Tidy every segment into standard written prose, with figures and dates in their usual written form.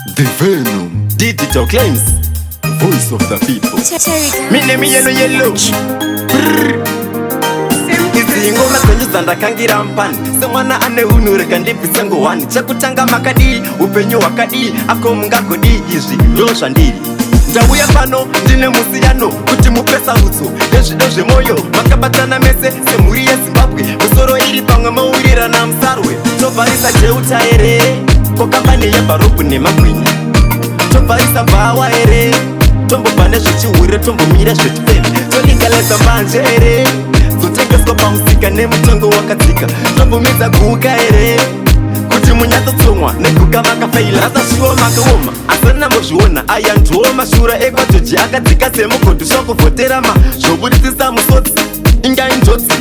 The Venom Digital Claims, Voice of the People. Mine mi yellow Izi ingoma zenyu zandakangira mpani semwana ane unure kandibvise ngowani chekutanga makadii upenyu hwakadii ako mungagodi izvi ndozvandiri ndauya pano ndine musiyano kuti mupesa utso nezvido zvemwoyo makabatana mese semhuri yeZimbabwe musoro iri pamwe maurirana musarwe tobvarisa jeuta here kokambani yebharopu nemagwinya tobvarisa bhawa here tombobva nezvechihurire tombomira zvechifeme tolingaleza mbanje here zotengeswa pamusika nemutengo wakadzika tombomidza guka here kuti munyatsotsomwa neguka makafeila rasasviwo makaoma asana mozviona aya ndiwo mashura ekwajoji akadzika semugodhi zvakuvhoterama zvoburisisa musodzi ingai njodzi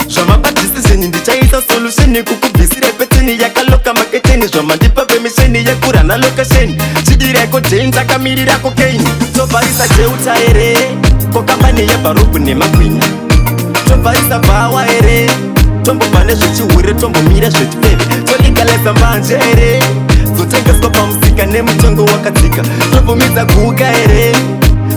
zvamabadhisizheni ndichaisa solusheni kukubvisire peteni yakaloka maketeni zvamandipa pemisheni yekurana lokesheni chidireko jeni takamirira kokeini tobvarisa jeuta here kokambani yebharopu nemagwinya tobvarisa bhawa here tombobva nezvechihurire tombomira zvechifeme toligaleza mbanje here zotengeswa pamusika nemutengo wakadzika tombomidza guka here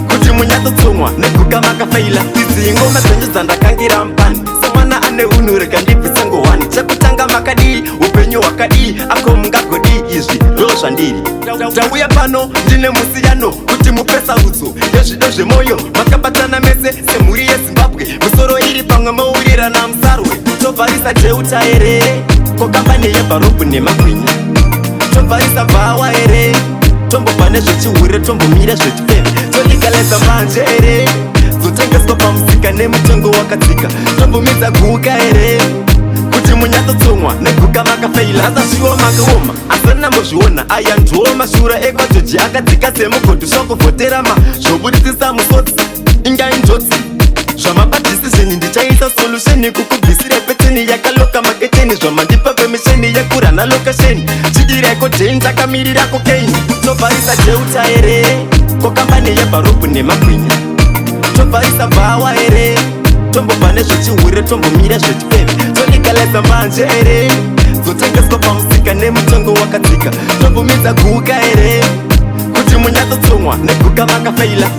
kuti munyatsotsomwa neguka makafeila idzi ingoma dzenyu dzandakangira mpani semwana ane unhu rega ndibvise ngowani chekutanga makadii upenyu hwakadii ako mungagodii izvi ndozvandiri ndauya pano ndine musiyano kuti mupesa utso nezvido zvemwoyo makabatana mese semhuri yeZimbabwe musoro iri pamwe maurirana musarwe tobvarisa jeuta here kokambani yebharopu nemagwinya tobvarisa bhawa here tombobva nezvechihurire tombomira zvechifeme toligaleza mbanje here zotengeswa pamusika nemutengo wakadzika tombomidza guka here kuti munyatsotsomwa neguka makafeila rasasviwo makaoma asana mozviona aya ndiwo mashura ekwajoji akadzika semugodhi zvakuvhoterama zvoburisisa musodzi ingai njodzi zvamabadhisizheni ndichaisa solusheni kukubvisire peteni yakaloka maketeni zvamandipa pemisheni yekurana lokesheni chidireko jeni takamirira kokeini tobvarisa jeuta here kokambani yebharopu nemagwinya tobvarisa bhawa here tombobva nezvechihurire tombomira zvechifeme toligaleza mbanje here zotengeswa pamusika nemutengo wakadzika tombomidza guka here kuti munyatsotsomwa neguka makafeila